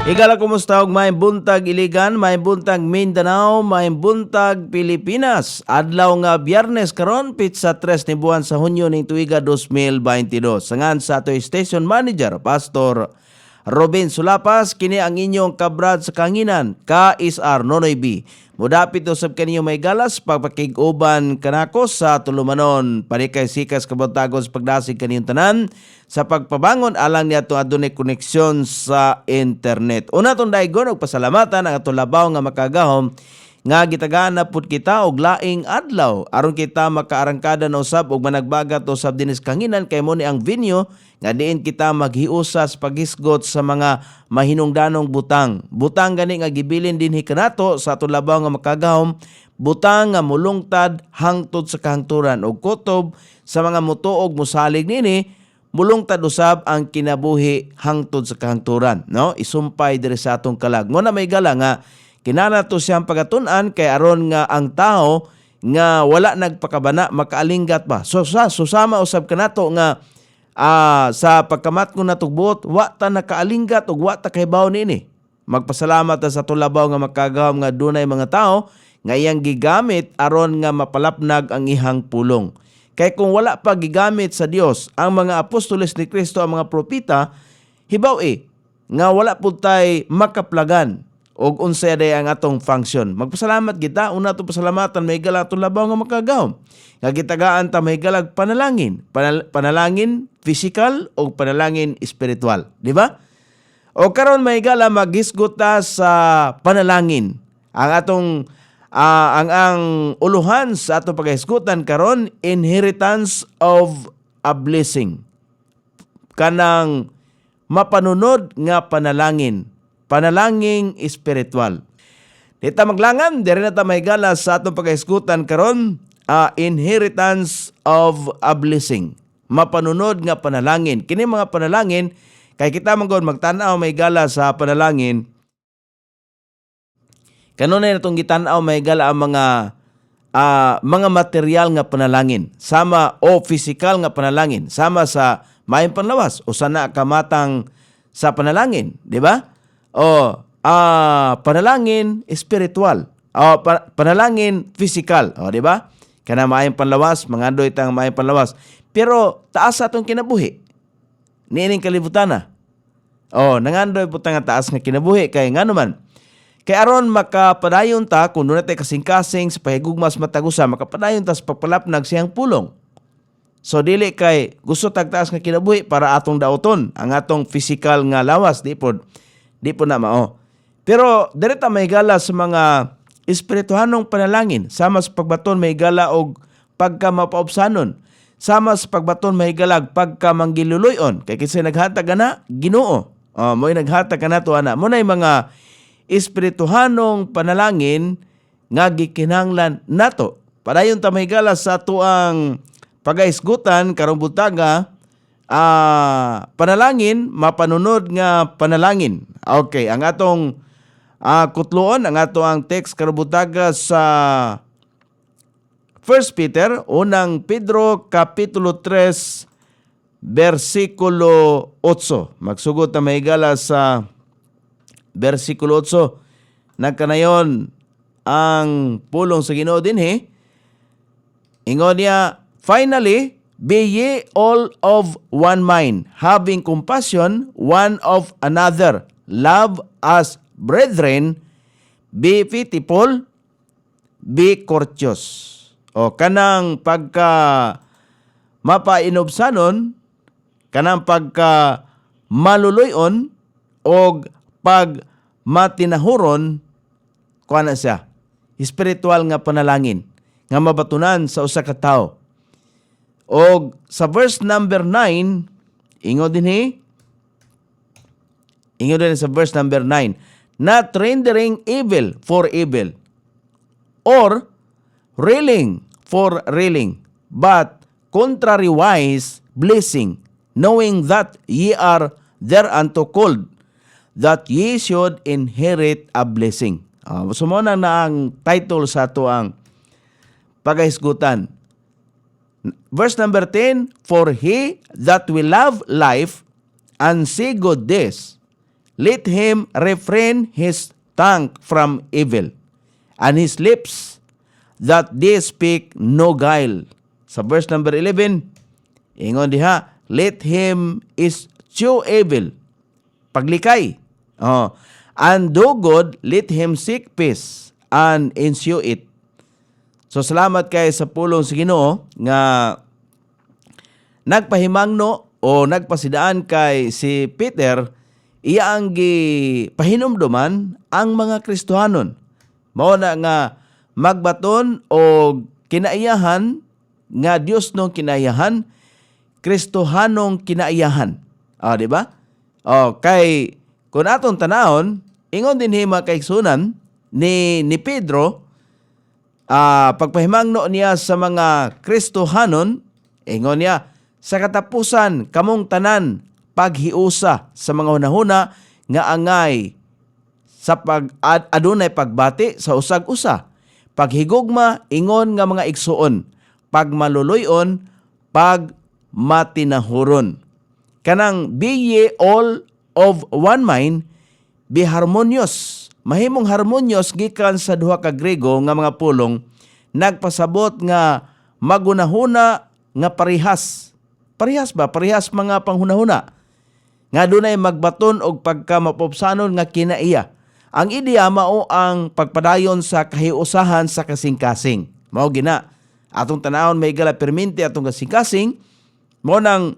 Igala kumusta og may buntag Iligan, may buntag Mindanao, may buntag Pilipinas. Adlaw nga Biyernes karon pitsa 3 ni buwan sa Hunyo ning tuiga 2022. Sangan sa ato station manager Pastor Robin Sulapas, kini ang inyong kabrad sa kanginan, KSR Nonoy B. Mudapit usab kaninyo may galas pagpakig-uban kanako sa tulumanon panikay sikas kabutagos pagdasig kaniyong tanan sa pagpabangon alang niadto adunay koneksyon sa internet. Una tong daygon og pasalamatan ang atong labaw nga makagahom nga gitagaan na pud kita og laing adlaw aron kita makaarangkada na usab og managbagat usab dinis kanginan kay mo ni ang venue nga diin kita maghiusas paghisgot sa mga mahinungdanong butang. Butang gani nga gibilin dinhi kanato sa atong labaw nga makagahom, butang nga mulungtad hangtod sa kahangturan og kutob sa mga mutuog musalig nini mulungtad usab ang kinabuhi hangtod sa kahangturan, no? Isumpay diri sa atong kalag. Mo na may gala nga kinahanglan to siyang pagatun-an kay aron nga ang tao nga wala nagpakabana makaalinggat ba. So susama usab kanato nga sa pagkamat ko natugbuot, wa ta nakaalinggat ug wa ta kahibaw nini. Magpasalamat ta sa tulabaw nga makagahom nga dunay mga tao nga iyang gigamit aron nga mapalapnag ang ihang pulong. Kay kung wala pa gigamit sa Dios ang mga apostoles ni Kristo, ang mga propeta, hibaw nga wala pud tay makaplagan og unsay day ang atong function. Magpasalamat kita, una to pasalamatan may gala atong labaw nga makagahom. Nga gitagaan ta may galag panalangin, panalangin physical o panalangin spiritual, di ba? O karon may gala maghisgot ta sa panalangin. Ang atong ang uluhan sa atong paghisgutan karon, inheritance of a blessing. Kanang mapanunod nga panalangin. Panalangin espiritual. Dita maglangan, diri na ta mahigala sa atong paghisgutan karon, inheritance of a blessing. Mapanunod nga panalangin. Kini mga panalangin, kay kita manggon magtan-aw mahigala sa panalangin. Kanunay natong gitan-aw mahigala ang mga material nga panalangin. Sama o physical nga panalangin. Sama sa maayong panlawas o sana kamatang sa panalangin, di ba? O panalangin spiritual, o panalangin physical, o di ba? Kana maayong panlawas, mangandoy tang maayong panlawas. Pero taas sa atong kinabuhi. Niining kalibutan na. O nangandoy po nga taas nga kinabuhi kay nganuman. Kay aron makapadayon ta kung doon natin kasing-kasing sa pahigugmas matagusa, makapadayon ta sa pagpalapnag siyang pulong. So dili kay gusto tagtaas nga kinabuhi para atong daoton ang atong physical nga lawas, di po na mao. Pero direta may gala sa mga espirituhanong panalangin, sama sa pagbaton may gala og pagka mapaubsanon, sama sa pagbaton may galag pagka manggiluluyon, kay kasi naghatag na Ginoo. Mo'y naghatag na to ana. Mo nay mga espirituhanong panalangin nga gikinahanglan nato. Padayon ta may gala sa tuang pagaisgutan karong butaga, panalangin, mapanunod nga panalangin. Okay, ang atong kutloon, ang atong text karubutaga sa 1 Peter, unang Pedro, Kapitulo 3, versikulo 8. Magsugod na mahigala sa versikulo 8. Nagkanayon ang pulong sa Ginoo dinhi. Ingon niya, finally, be ye all of one mind, having compassion one of another. Love as brethren, be pitiful, be courteous. O kanang pagka mapainobsanon, kanang pagka maluluyon, o pag matinahuron, kuha na siya, espiritual nga panalangin, nga mabatunan sa usa ka tawo. O sa verse number 9, ingon din sa verse number 9, not rendering evil for evil, or railing for railing, but contrariwise blessing, knowing that ye are thereunto called, that ye should inherit a blessing. Sumuna na ang title sa ito ang paghisgutan. Verse number 10, for he that will love life and see good days let him refrain his tongue from evil, and his lips that they speak no guile. Sa verse number 11, ingon diha, let him eschew evil, paglikay. And do good, let him seek peace, and ensue it. So salamat kay sa pulong sa Ginoo nga nagpahimangno o nagpasidaan kay si Peter, iya ang gipahinumduman ang mga Kristohanon. Mao na nga magbaton o kinaiyahan nga Dios nung kinaiyahan, Kristohanong kinaiyahan. Di ba? Kay kung atong tanahon, ingon din hima kay sunan ni Pedro, pagpahimangno niya sa mga Kristohanon, ingon niya, sa katapusan kamong tanan paghiusa sa mga hunahuna nga angay sa adunay pagbati sa usag-usa, paghigugma ingon nga mga igsuon, pagmaluluyon, pagmatinahuron. Kanang be ye all of one mind, be harmonious. Mahimong harmonious gikan sa duha ka Grego nga mga pulong, nagpasabot nga magunahuna nga parihas. Parihas ba? Parihas mga panghunahuna. Nga dunay magbaton og pagkamapopsanon nga kinaiya. Ang ideya mao ang pagpadayon sa kahiusahan sa kasing-kasing. Mao gina. Atong tanawon may gala perminti atong kasing-kasing. Mao nang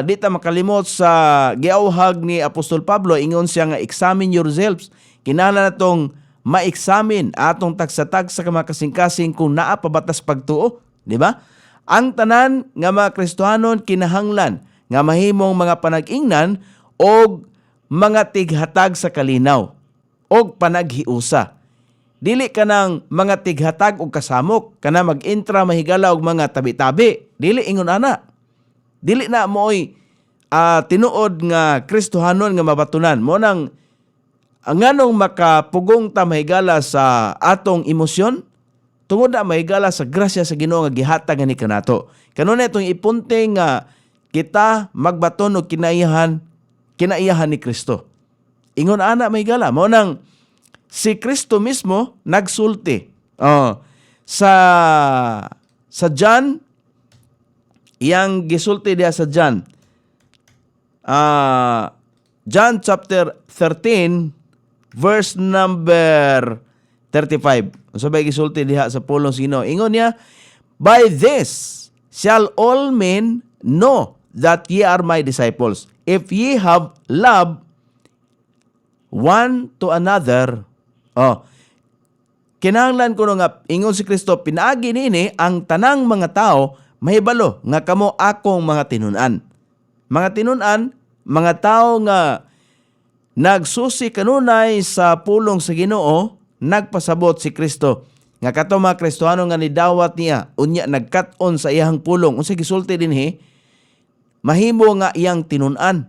di ta makalimot sa giawhag ni Apostol Pablo, ingon siya nga examine yourselves. Kinahanglan natong ma-examine atong tagsa-tagsa ka mga kasing-kasing kung naa pa batas pagtuo, di ba? Ang tanan nga mga Kristohanon kinahanglan nga mahimong mga panag-ingnan o mga tighatag sa kalinaw o panaghiusa. Dili ka ng mga tighatag o kasamok, kana mag-intra mahigala og mga tabi-tabi. Dili ingon ana. Dili na mo'y tinuod nga Kristohanon nga mabatunan. Mo nang nganong makapugong ta mahigala sa atong emosyon, tungod na mahigala sa grasya sa Ginoo nga gihatag ni kanato. Kanunay itong ipunte nga kita magbaton og kinaiyahan ni Kristo. Ingon ana mahigala, mo nang si Kristo mismo nagsulti. Sa John, iyang gisulti diya sa John. John chapter 13 verse number 35. So bay gisulti diha sa pulong Ginoo. Ingon niya, by this shall all men know that ye are my disciples, if ye have love one to another. Kinahanglan ko nga ingon si Kristo, pinaagi nini ang tanang mga tao mahibalo nga kamo akong mga tinun-an. Mga tinun-an, mga tao nga nagsusi kanunay sa pulong sa Ginoo, nagpasabot si Kristo. Nga kato mga Kristohano nga nidawat niya, unya nagkat-on sa iyang pulong. Unsa gisulti dinhi, mahimo nga iyang tinun-an.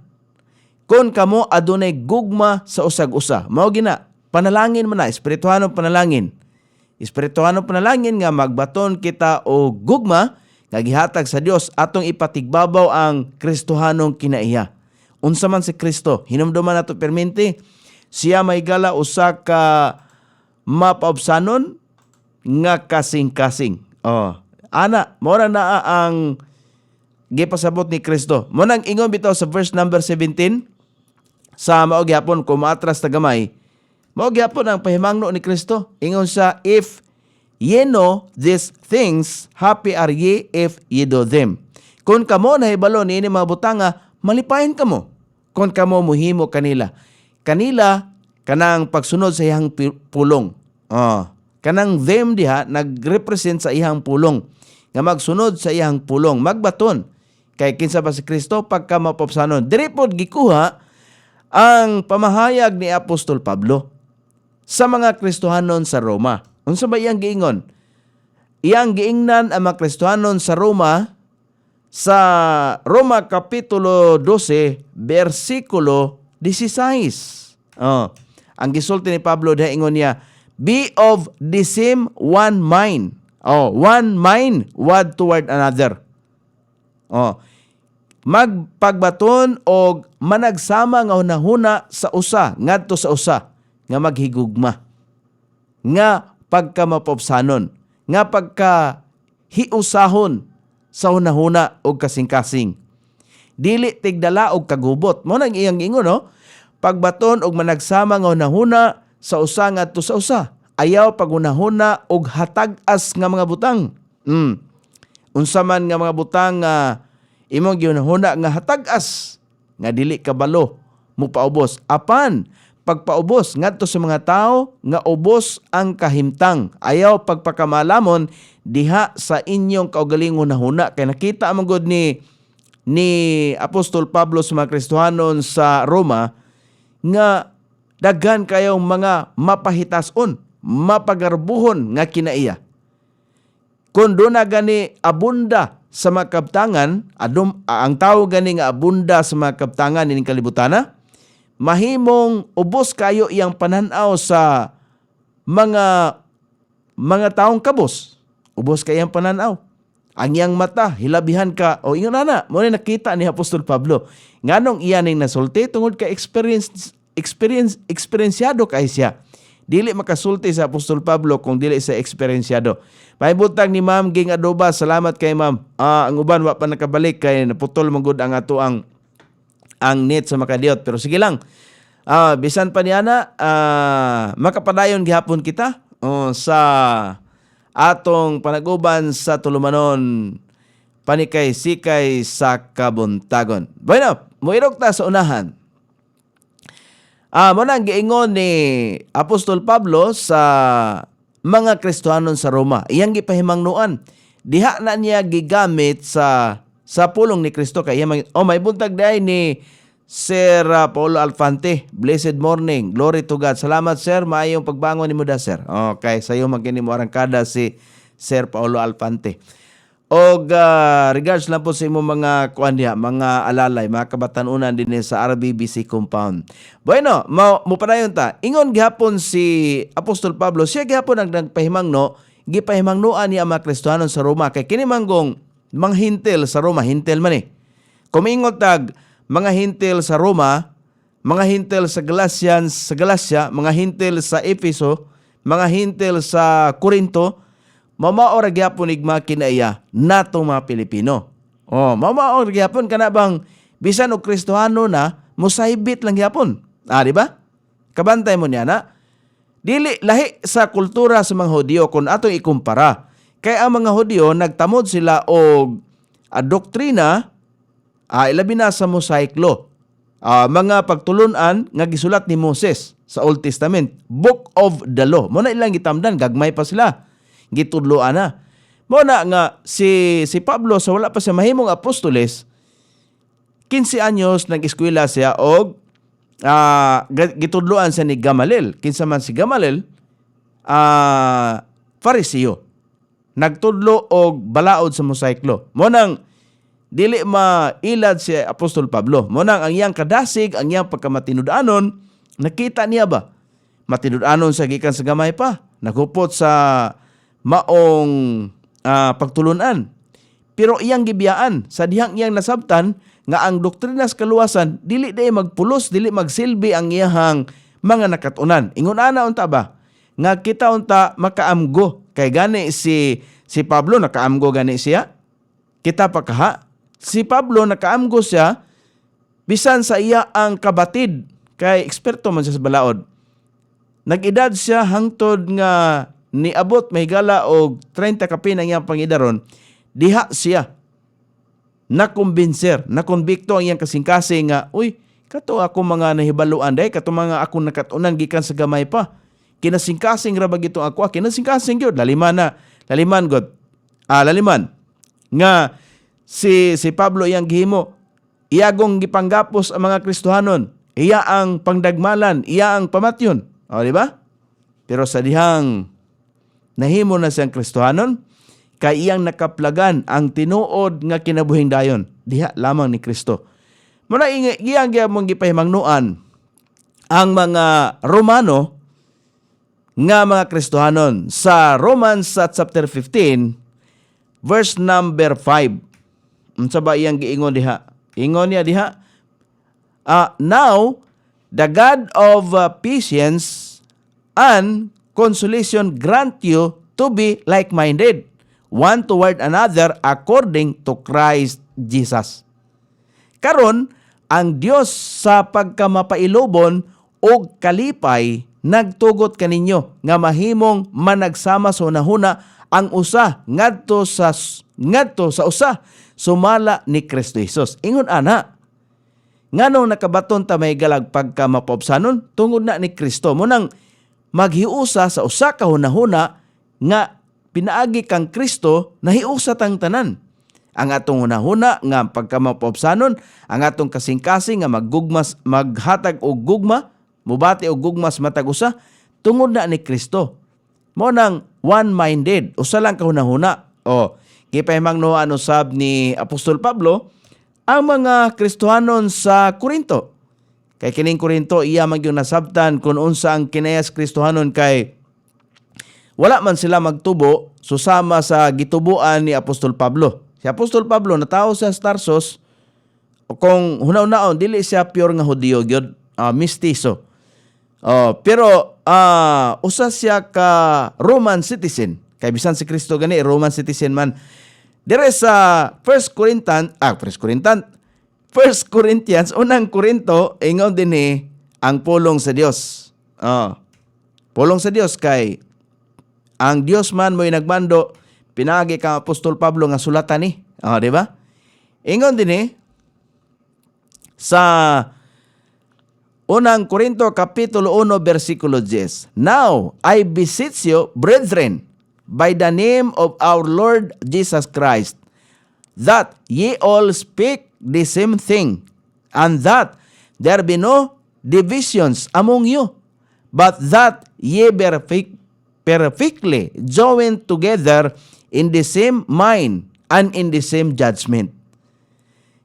Kung kamo adunay gugma sa usag-usa, mao gina, panalangin man na, espirituhanong panalangin. Espirituhanong panalangin nga magbaton kita o gugma, nga gihatag sa Dios atong ipatigbabaw ang Kristohanong kinaiya. Unsa man si Kristo, hinumduman nato perminti, siya may gala usa ka mapaubsanon nga kasing-kasing. Ana, mora na ang gipasabot ni Kristo. Mo nang ingon bitaw sa verse number 17 sa mao gyapon kung maatras ta gamay. Mao gyapon ang pahimangno ni Kristo. Ingon sa, if ye know these things, happy are ye if ye do them. Kung kamo nahibalo niini mga butanga, malipayon kamo. Kung kamo muhimo kanila. Kanila, kanang pagsunod sa iyang pulong. Kanang them diha, nag-represent sa iyang pulong. Nga magsunod sa iyang pulong. Magbaton. Kay kinsa ba si Kristo pagka mapopsanon. Diri pod gikuha ang pamahayag ni Apostol Pablo sa mga Kristohanon sa Roma. Unsa ba iyang giingon? Iyang giingnan ang mga Kristohanon sa Roma sa Roma Kapitulo 12, versikulo 16. Ang gisulti ni Pablo diha ingon niya, be of the same one mind. One mind one toward another. magpagbaton og managsama nga hunahuna sa usa ngadto sa usa nga maghigugma, nga pagkamapopsanon, nga pagka hiusahon sa hunahuna og kasing-kasing. Dili tigdala og kagubot. Mo nang iyang ingon, no? Pagbaton og managsama nga hunahuna sa usa ngadto sa usa. Ayaw pagunahuna og hatag-as nga mga butang. Unsa man nga mga butang nga imong ginahuna nga hatag-as nga dili kabalo mo paubos. Apan pagpaubos ngadto sa mga tao nga ubos ang kahimtang. Ayaw pagpakamalamon diha sa inyong kaugalingon na huna. Kaya nakita amang god ni Apostol Pablo sa mga Kristohanon sa Roma nga daghan kayong mga mapahitason, mapagarbuhon nga kinaiya. Kung doon na gani abunda sa mga kabtangan, ang tao gani nga abunda sa mga kabtangan ining kalibutana, mahimong ubos kayo iyang pananaw sa mga taong kabos. Ubos kayo iyang pananaw. Ang iyang mata, hilabihan ka. O ingon na, muna nakita ni Apostol Pablo. Nganong iyaning nasulti, tungod ka eksperyensyado kay siya. Dili makasulti sa Apostol Pablo kung dili sa eksperyensyado. Pahibutang ni Ma'am Ging Adoba, salamat kay Ma'am. Ang uban wa pa nakabalik kay naputol manggod ang ato ang net sa makadiot. Pero sige lang, bisan pa niya na, makapadayon gihapon kita sa atong panaguban sa tulumanon panikay-sikay sa kabuntagon. Bueno, muirok ta sa unahan. Muna ang giingon ni Apostol Pablo sa mga Kristohanon sa Roma. Iyang gipahimangnuan. Diha na niya gigamit sa pulong ni Kristo. Kaya may buntag dahi ni Sir Paulo Alfante. Blessed morning. Glory to God. Salamat, Sir. Maayong pagbangon ni mo da, Sir. Okay, sayo magkini mo arangkada si Sir Paulo Alfante. Og regards lang po sa imong mga kuan diha, mga alalay, mga kabatanunan din sa RBBC compound. Bueno, mo padayon ta. Ingon gihapon si Apostol Pablo, siya gihapon ang nagpahimangno, gipahimangnoan niya ang mga Kristohanon sa Roma kay kini manggong mga hintil sa Roma, hintil man eh. Kumingot tag mga hintil sa Roma, mga hintil sa Galacia, mga hintil sa Efeso, mga hintil sa Corinto, mamaor gyapon igma kinaiya natong mga Pilipino. Mamaor gyapon kana bang bisan og Kristohano na mosaybit lang gyapon. Di ba? Kabantay mo niya na. Dili lahi sa kultura sa mga Hudiyo kung atong ikumpara. Kay ang mga Hudiyo nagtamod sila og doktrina ilabi na sa Mosaic Law. Mga pagtulunan nga gisulat ni Moses sa Old Testament, Book of the Law. Mo na ilang gitamdan, gagmay pa sila. Gitudloan na. Muna nga si Pablo sa wala pa siya mahimong apostoles, 15 anyos nag-eskwela siya og gitudloan siya ni Gamaliel. Kinsa man si Gamaliel, Fariseo. Nagtudlo og balaod sa Mosaic Law. Munang dili mailad si Apostol Pablo. Munang ang iyang kadasig, ang iyang pagkamatinud-anon, nakita niya ba? Matinud-anon sa gikan sa gamay pa. Nagupot sa maong pagtulunan. Pero iyang gibiyaan sa dihang iyang nasabtan nga ang doktrina sa kaluwasan dili day magpulos, dili magsilbi ang iyahang mga nakatunan. Ingon ana unta ba nga kita unta makaamgo kay gani si Pablo nakaamgo gani siya. Kita pa kaha si Pablo nakaamgo siya bisan sa iya ang kabatid kay eksperto man siya sa balaod. Nag-edad siya hangtod nga niabot mahigala og 30 kapin ang iyang pangidaron, diha siya nakumbinser, nakonbikto ang iyang kasing-kasing nga, uy, kato ako mga nahibaluan day, kato mga akong nakatunan gikan sa gamay pa. Kinasing-kasing ra ba gitong ako? Kinasing-kasing gyud, laliman god. Laliman nga si Pablo iyang gihimo, iyagong gipanggapos ang mga Kristohanon, iya ang pangdagmalan, iya ang pamatyon. Di ba? Pero sa dihang nahimo na siyang Kristohanon, kay iyang nakaplagan ang tinuod nga kinabuhing dayon, diha lamang ni Kristo. Muna iyang mong gipahimangnuan ang mga Romano nga mga Kristohanon sa Romans sa chapter 15 verse number 5. Unsa ba iyang giingon diha? Ingon niya diha, now the God of patience and consolation grant you to be like-minded, one toward another according to Christ Jesus. Karon, ang Dios sa pagkamapailobon o kalipay nagtugot kaninyo nga mahimong managsama sa unahuna ang usa ngadto sa usa sumala ni Kristo Jesus. Ingon ana, nganong nakabaton ta may galag pagkamapobsanon tungod na ni Kristo mo nang maghiusa sa usa ka hunahuna nga pinaagi kang Kristo nahiusa tang tanan. Ang atong hunahuna nga pagkamapobsanon, ang atong kasing-kasing nga maghatag og gugma, mubati og gugmas matag usa tungod na ni Kristo. Mo nang one-minded, usa lang ka hunahuna. O, gipahimang no ano sab ni Apostol Pablo ang mga Kristohanon sa Korinto. Kay kining Korinto iya man yung nasabtan kung unsa ang kinayas Kristohanon kay wala man sila magtubo susama sa gitubuan ni Apostol Pablo. Si Apostol Pablo natawo sa Tarsos kung hunaw-naon dili siya pure nga Hudiyo gyud, mistizo. Pero usa siya ka Roman citizen. Kay bisan si Kristo gani Roman citizen man. Dire sa 1 Corinthians, unang Korinto, ingon din ang pulong sa Dios. Pulong sa Dios kay ang Dios man mo'y nagmando, pinagi kang Apostol Pablo nga sulatan ni. Di ba? Ingon din sa unang Korinto kapitulo 1 versikulo 10. Now, I beseech you, brethren, by the name of our Lord Jesus Christ, that ye all speak the same thing, and that there be no divisions among you, but that ye be perfectly joined together in the same mind and in the same judgment.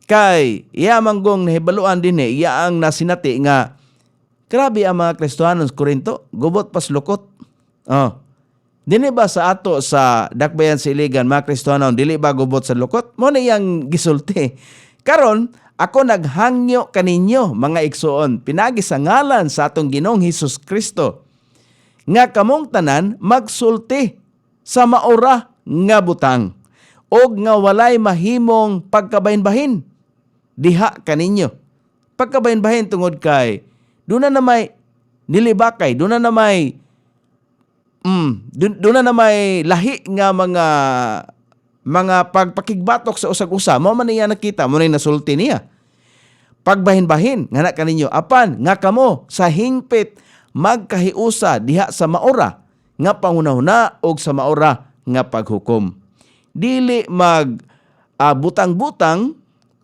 Kay iya manggong nahibaluan din iya ang nasinati nga grabe ang mga Kristohanon sa Korinto, gubot pas lukot. Dili ba sa ato sa dakbayan sa Iligan, mga Kristohanon, dili ba gubot sa lukot? Mo na iyang gisulti. Karon, ako naghangyo kaninyo, mga igsoon, pinagi sa ngalan sa atong Ginoong Hesus Kristo, nga kamong tanan magsulti sa maura nga butang, og nga walay mahimong pagkabahin-bahin. Diha kaninyo. Pagkabahin-bahin tungod kay, doon na may nilibakay, doon na may lahi nga mga pagpakigbatok sa usag-usa. Mo man niya nakita, mo na nasulti niya. Pagbahin-bahin, nga na kaninyo, apan, nga kamo sa hingpit magkahiusa diha sa maura, nga pangunahuna og sa maura nga paghukom. Dili butang-butang,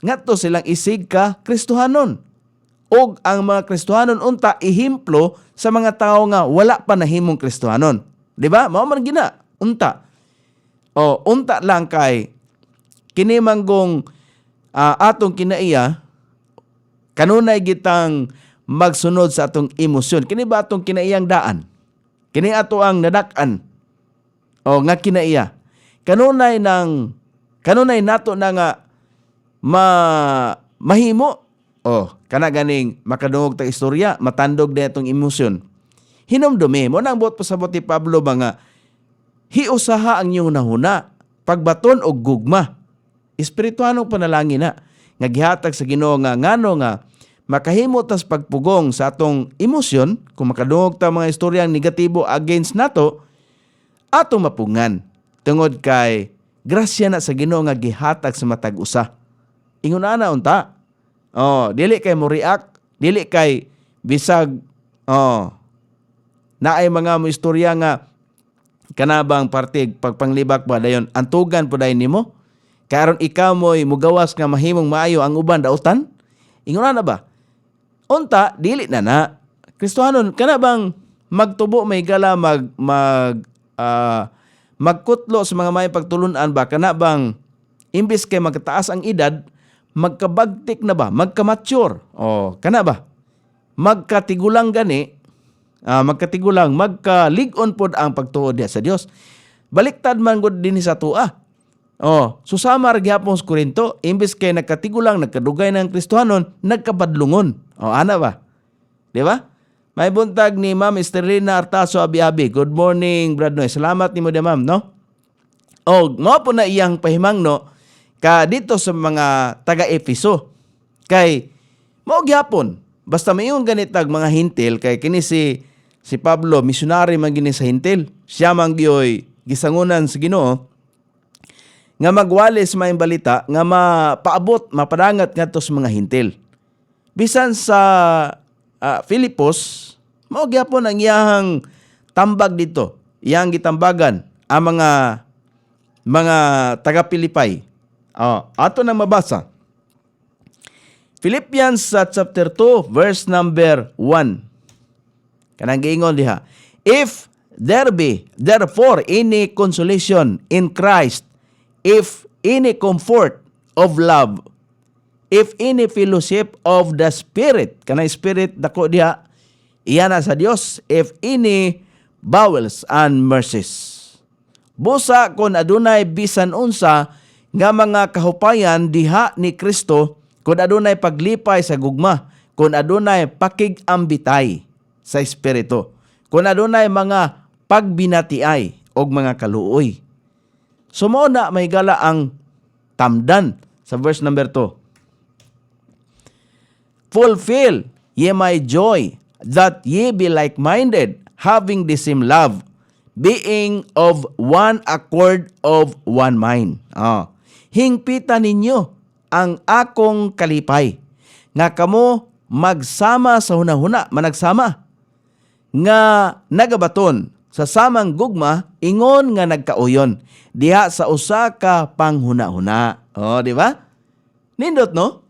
nga to silang isig ka Kristohanon. Og ang mga Kristohanon unta ihimplo sa mga tao nga wala pa nahimong Kristohanon. Di ba? Mao man gina, unta. Unta lang kay kini manggong atong kinaiya kanunay gitang magsunod sa atong emosyon. Kini ba atong kinaiyang daan? Kini ato ang nadak-an. Nga kinaiya. Kanunay nato na nga mahimo. Kana ganing makadungog ta istorya, matandog na itong emosyon. Hinumdumi mo nang buot pasabot ni Pablo mga hiusaha ang inyong nahuna, pagbaton o gugma. Espirituanong panalangin na, nga gihatag sa Ginoo nga ngano nga makahimo tas pagpugong sa atong emosyon, kung makadungog ta mga istoryang negatibo against nato, atong mapungan. Tungod kay grasya na sa Ginoo nga gihatag sa matag usa. Ingon na unta. Dili kay mo react, dili kay bisag naay mga mo istorya nga kanabang partig pagpanglibak ba dayon antugan po dayon nimo karon ikaw mo'y mugawas nga mahimong maayo ang uban dautan. Ingon na ba? Unta dili na Kristohanon kanabang magtubo may gala magkutlo sa mga may pagtulunan ba kanabang imbis kay magtaas ang edad magkabagtik na ba? Magka-mature. Kana ba? Magkatigulang gani, magkaligon pod ang pagtuod sa Dios. Baliktad man gud din sa tua. Susama ra gyapon sa Korinto, imbes kay nagkatigulang, nagkadugay ng Kristohanon, nagkapadlungon. Ana ba? Di ba? May buntag ni Ma'am Esterlina Artaso Abi-Abi. Good morning, Brad Noy. Salamat nimo di ma'am, no? Mao po na iyang pahimang, no, ka dito sa mga taga-Efeso. Kay mao gyapon, basta mayong ganitag mga hintil, kay kini si Pablo, missionary man gini sa hintil. Siya man gyoy gisangunan sa Ginoo nga magwalis may balita nga mapaabot, mapadangat ngadto sa mga hintil. Bisan sa Filipos, mao gyapon ang iyang tambag dito. Iyang gitambagan ang mga taga-Pilipay. Ato nang mabasa. Philippians chapter 2 verse number 1. Kanang giingon diha. If there be therefore any consolation in Christ, if any comfort of love, if any fellowship of the Spirit, kanang Spirit dako diha, iyan na sa Dios, if any bowels and mercies. Busa kon adunay bisan unsa nga mga kahupayan diha ni Kristo, kon adunay paglipay sa gugma, kon adunay pakigambitay sa Espiritu, kon adunay mga pagbinatiay og mga kaluoy. Sumo na may gala ang tamdan sa verse number 2. Fulfill ye my joy, that ye be like-minded, having the same love, being of one accord, of one mind. Hingpita ninyo ang akong kalipay, nga kamo magsama sa hunahuna, managsama, nga nagabaton sa samang gugma, ingon nga nagkauyon diha sa usa ka panghuna-huna. Di ba? Nindot, no?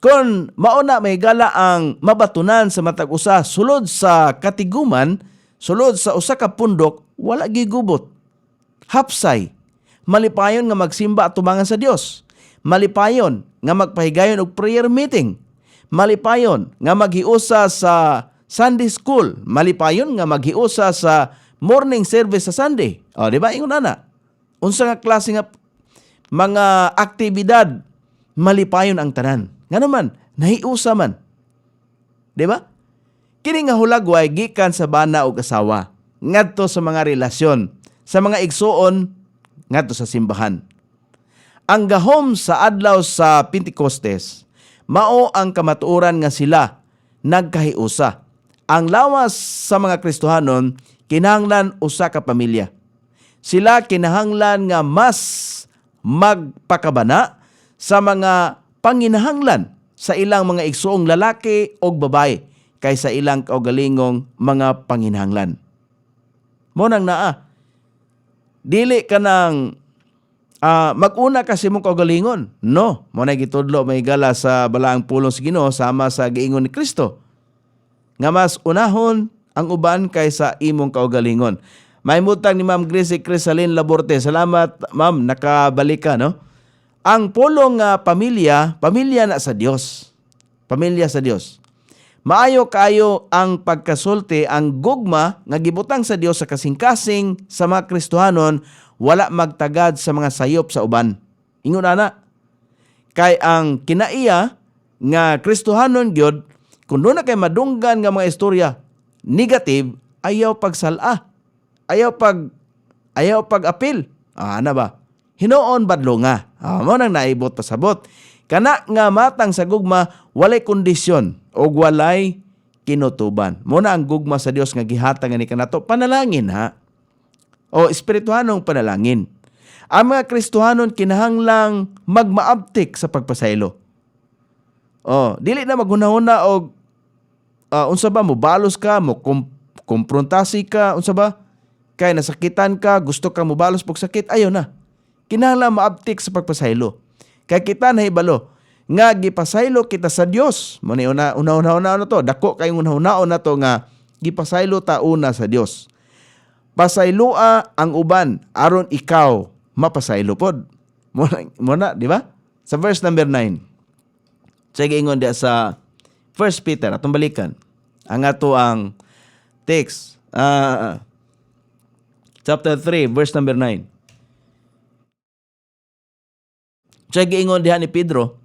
Kung mauna may gala ang mabatunan sa matag usa sulod sa katiguman, sulod sa usa ka pundok, wala gigubot. Hapsay, malipayon nga magsimba at tumangan sa Dios. Malipayon nga magpahigayon og prayer meeting. Malipayon nga maghiusa sa Sunday school. Malipayon nga maghiusa sa morning service sa Sunday. Di ba? Ingon na. Unsa nga klase nga mga aktibidad, malipayon ang tanan. Nga naman, nahiusa man. Di ba? Kini nga hulagway gikan sa bana o asawa, ngadto sa mga relasyon, sa mga igsuon, ngadto sa simbahan. Ang gahom sa adlaw sa Pentecostes, mao ang kamatuoran nga sila nagkahiusa. Ang lawas sa mga Kristohanon, kinahanglan usa ka pamilya. Sila kinahanglan nga mas magpakabana sa mga panginahanglan sa ilang mga igsuong lalaki o babae kaysa ilang kaugalingong mga panginahanglan. Mo nang naa, dili ka nang mag-una kasi mong kaugalingon. No, mo na gitudlo may gala sa balaang pulong sa Ginoo sama sa giingon ni Kristo. Nga mas unahon ang uban kaysa imong kaugalingon. May mutang ni Ma'am Gracie Crisalin Laborte. Salamat, Ma'am, nakabalik ka, no? Ang pulong pamilya na sa Dios. Pamilya sa Dios. Maayo kayo ang pagkasulti, ang gugma nga gibutang sa Dios sa kasing-kasing sa mga Kristohanon, wala magtagad sa mga sayop sa uban. Ingon ana. Kay ang kinaiya nga Kristohanon gyud, kung doon na kay madunggan nga mga istorya negative, ayaw pagsala. Ayaw pag-apil. Ana ba? Hinoon badlo nga. Mo nang naibot pasabot. Kana nga matang sa gugma, walay kondisyon o walay kinutuban. Mo na ang gugma sa Dios nga gihatag ni kanato, panalangin ha. O espirituhanong panalangin. Ang mga Kristohanon kinahanglang magmaabtik sa pagpasaylo. Dili na maghunahuna og unsa ba mo balos ka, mo komprontasi ka, unsa ba? Kay nasakitan ka, gusto ka mo balos pag sakit, ayo na. Kinahanglan maabtik sa pagpasaylo. Kay kita nahibalo nga gipasaylo kita sa Dios. Mo ni una na to, dako kay una na to nga gipasaylo ta una sa Dios. Pasaylua ang uban aron ikaw mapasaylo pod. Mo na, di ba? Sa verse number 9. Sige ingon dia sa 1 Peter, atong balikan. Ang ato ang text. Chapter 3, verse number 9. Siya giingon diha ni Pedro,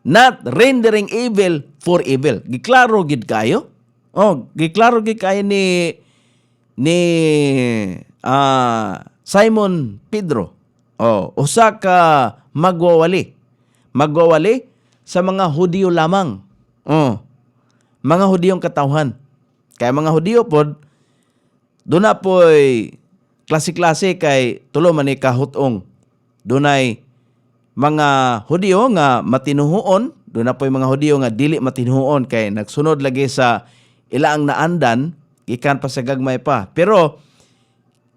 not rendering evil for evil. Giklaro gid kayo. Giklaro gid kayo ni Simon Pedro. Usa ka magwawali. Magwawali sa mga Hudiyo lamang. Mga Hudiyong katawhan. Kaya mga Hudiyo pod, doon na po'y klase-klase kay tulo man ni kahutong. Dunay mga Hudiyo nga matinuhuon, doon na po'y mga Hudiyo nga dili matinuhuon kay nagsunod lagi sa ilaang naandan, ikan pa sa gagmay pa. Pero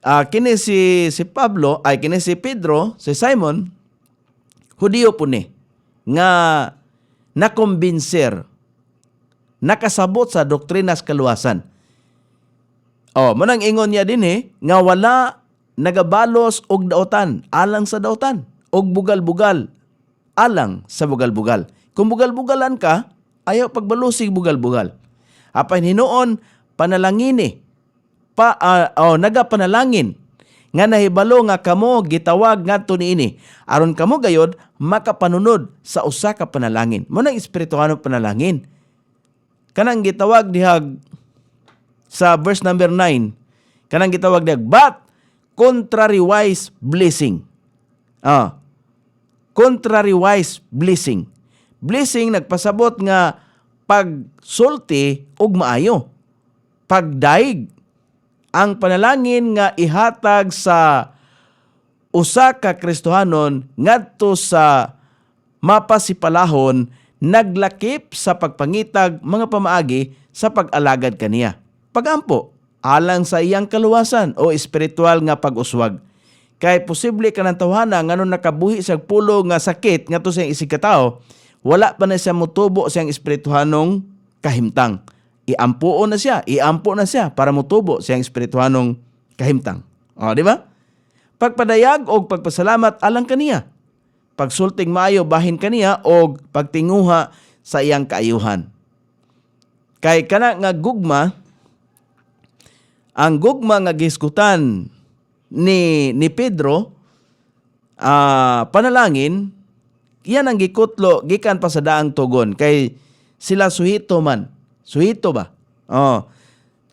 kini si Pedro, si Simon, Hudiyo po ni nga nakumbinser, nakasabot sa doktrinas kaluwasan. Manang ingon niya din nga wala nagabalos og daotan, alang sa daotan, og bugal-bugal, alang sa bugal-bugal. Kung bugal-bugalan ka, ayaw pagbalusig bugal-bugal. Apay hinuon, panalangin nagapanalangin, nga nahibalo nga kamo gitawag ngadto niini, aron kamo gayod makapanunod sa usa ka panalangin. Manang espirituhanong panalangin. Kanang gitawag dihag sa verse number 9, kanang gitawag dihag, but contrariwise blessing. Contrariwise blessing. Blessing nagpasabot nga pagsulti og maayo. Pagdaig. Ang panalangin nga ihatag sa usa ka Kristohanon ngadto sa mapasipalahon, naglakip sa pagpangitag mga pamaagi sa pag-alagad kaniya. Pagampo, alang sa iyang kaluwasan o espiritual nga pag-uswag. Kay posible ka ng tawhana nga nung nakabuhi sa pulo nga sakit nga to sa isikatao, wala pa na siya mutubo siyang espirituhanong kahimtang. Iampo na siya para mutubo siyang espirituhanong kahimtang. Di ba? Pagpadayag o pagpasalamat alang kaniya. Pagsulting maayo bahin kaniya o pagtinguha sa iyang kaayuhan. Kay kana nga gugma, ang gugma nga giskutan ni Pedro, panalangin, iyan ang gikutlo, gikan pa sa daang tugon. Kay sila suhito man. Suhito ba?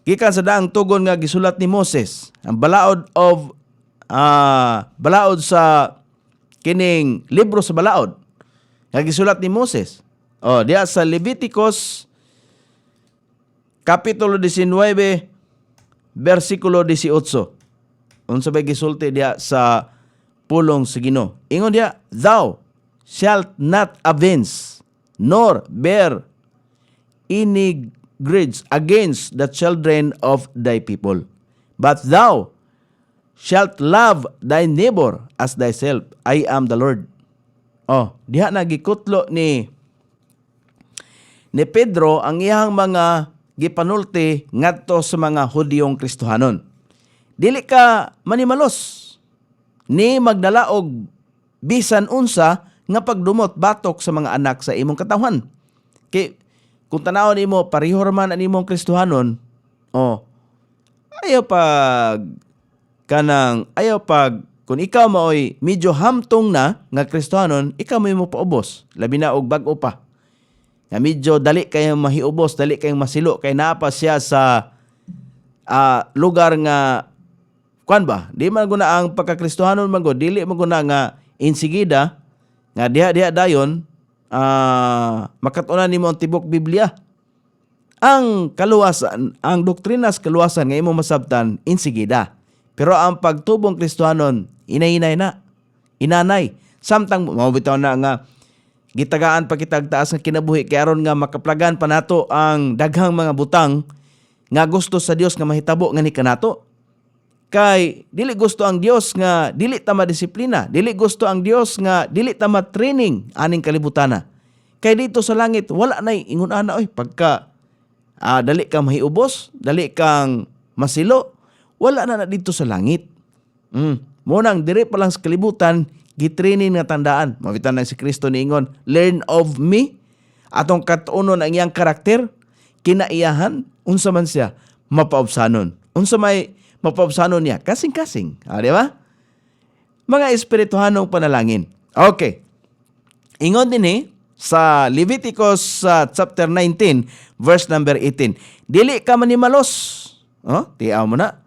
Gikan sa daang tugon nga gisulat ni Moses. Ang balaod sa kining libro sa balaod. Nga gisulat ni Moses. Diya sa Leviticus Kapitulo 19, versikulo 18. Unsa bay gisulti diya sa pulong sa Ginoo. Ingon diya, thou shalt not avenge, nor bear any grudge against the children of thy people. But thou shalt love thy neighbor as thyself. I am the Lord. Diha nagikutlo ni Pedro ang iyang mga gipanulti ngadto sa mga Hudiyong Kristohanon. Dili ka manimalos ni magdala og bisan unsa nga pagdumot batok sa mga anak sa imong katawhan. Kay kung tanawon nimo pareho man ang imong Kristohanon, ayaw kung ikaw maoy medyo hamtong na nga Kristohanon, ikaw mo paubos, labi na og bag-o pa. Nga medyo dali kayong mahiubos, dali kayong masilo, kay naapa siya sa lugar nga di man guna ang pagka-Kristohanon man go, dili man guna nga insigida nga diha dayon makatunan nimo ang tibok Biblia. Ang kaluwasan, ang doktrinas kaluwasan nga imo masabtan insigida. Pero ang pagtubong Kristohanon inanay. Samtang mabitaw na nga gitagaan pa kitag taas nga kinabuhi kay aron nga makaplagan pa nato ang daghang mga butang nga gusto sa Dios nga mahitabo nga ni kanato. Kay dili gusto ang Dios nga dili ta madisiplina, dili gusto ang Dios nga dili ta ma-training aning kalibutana. Kay dito sa langit wala nay ingon ana pagka dali kang mahiubos, dali kang masilo, wala na dito sa langit. Munang dire pa lang sa kalibutan gitraining nga tandaan. Mabitan na si Kristo niingon, learn of me. Atong katunon ang iyang karakter, kinaiyahan, unsa man siya mapaubsanon. Unsa may mapaubsanon niya, kasing-kasing. Di ba? Mga espirituhanong panalangin. Okay. Ingon din sa Leviticus chapter 19, verse number 18. Dili ka manimalos. Tiyaw mo na.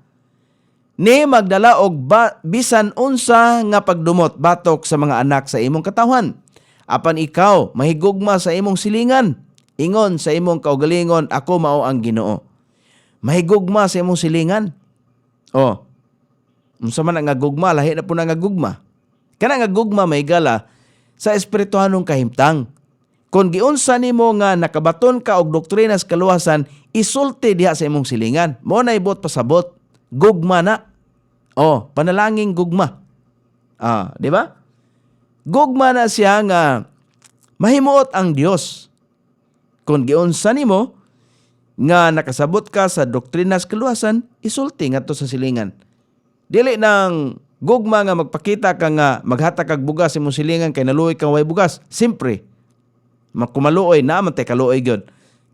Ni magdala og bisan unsa nga pagdumot batok sa mga anak sa imong katawhan. Apan ikaw mahigugma sa imong silingan. Ingon sa imong kaugalingon, ako mao ang Ginoo. Mahigugma sa imong silingan. Unsa man nga gugma, lahi na po na nga gugma. Kana nga gugma may gala sa espirituhanong kahimtang. Kung giunsa nimo nga nakabaton ka og doktrinas kaluwasan, isulti diha sa imong silingan. Mo na ibot pasabot. Gugma na. Panalangin gugma. Di ba? Gugma na siya nga mahimuot ang Dios. Kung giunsa nimo nga nakasabot ka sa doktrinas kaluwasan, isulti ngadto sa silingan. Dili nang gugma nga magpakita ka nga maghatag kag bugas sa imong silingan kay naluoy kang way bugas. Simpre, makumaluoy na man tay kaluoy gyud.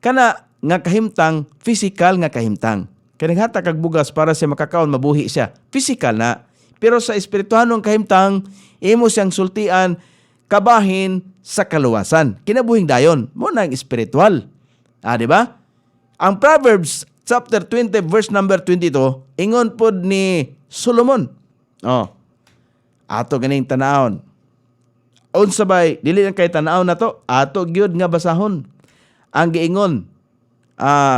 Kana nga kahimtang, physical nga kahimtang. Kaya naghatag kag bugas para siya makakaon, mabuhi siya. Physical na. Pero sa espirituhanong kahimtang, imo siyang sultian, kabahin sa kaluwasan. Kinabuhing dayon. Mo na ang espiritual. Di ba? Ang Proverbs chapter 20 verse number 22, ingon pod ni Solomon. Ato ganing tanawon. Unsa bay, dili lang kay tanawon na to, ato gyud nga basahon. Ang giingon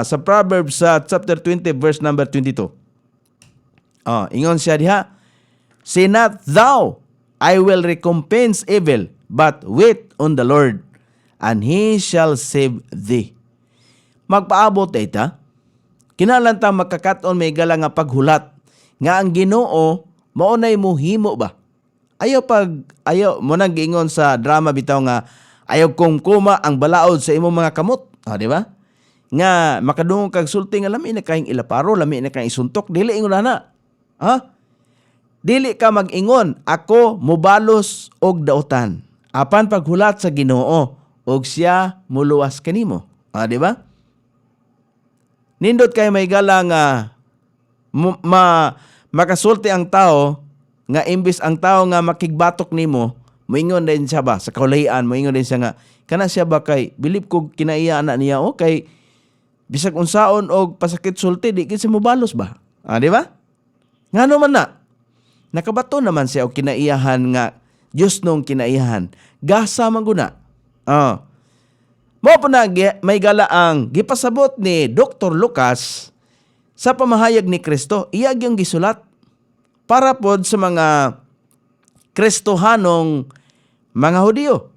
sa Proverbs chapter 20 verse number 22. Ingon siya diha, say not thou, I will recompense evil, but wait on the Lord, and He shall save thee. Magpaabot ita, kinalantang magkakaton may gala nga paghulat, nga ang Ginoo, maunay mo himo ba? Ayaw mo nang giingon sa drama bitaw nga, ayaw kong kuma ang balaod sa imong mga kamot. Di ba? Nga makadungog kag sulti nga lami na kayong ilaparo, lami na kayong isuntok, dili ingon na. Dili ka mag-ingon, ako mubalos og dautan. Apan paghulat sa Ginoo, og siya muluwas kanimo. Di ba? Nindot kay may gala nga makasulti ang tao nga imbis ang tao nga makigbatok nimo, moingon din siya ba sa kaulayan, moingon din siya nga kana siya ba kay bilib ko kinaiya na niya kay bisag unsaon og pasakit sulti di kinsa mobalos ba? Di ba? Ngano man na? Nakabato naman siya og kinaiyahan nga Dios nung kinaiyahan. Gasa man guna. Mo po na may gala ang gipasabot ni Dr. Lucas sa pamahayag ni Kristo. Iyag yung gisulat para pod sa mga Kristohanong mga Hudiyo.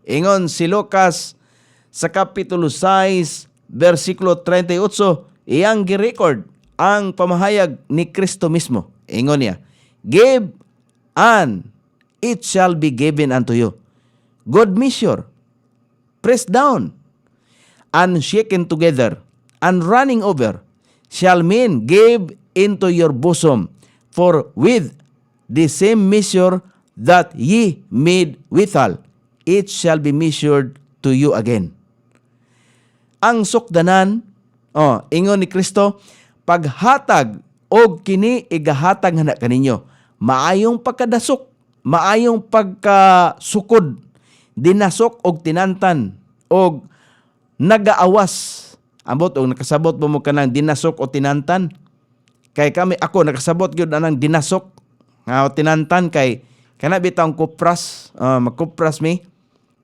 Ingon si Lucas sa Kapitulo 6, versikulo 38, iyang gi-record ang pamahayag ni Kristo mismo. Ingon niya, give and it shall be given unto you. Good measure, pressed down, and shaken together, and running over, shall men give into your bosom. For with the same measure that ye made withal, it shall be measured to you again. Ang sukdanan, ingon ni Kristo, paghatag og kini igahatag hana kaninyo. Maayong pagkadasok, maayong pagkasukod, dinasok og tinantan og nagaawas. Ambot og nakasabot mo kanang dinasok o tinantan. Kay ako nakasabot gyud anang dinasok nga o tinantan kay kana bitang kupras, magkupras mi.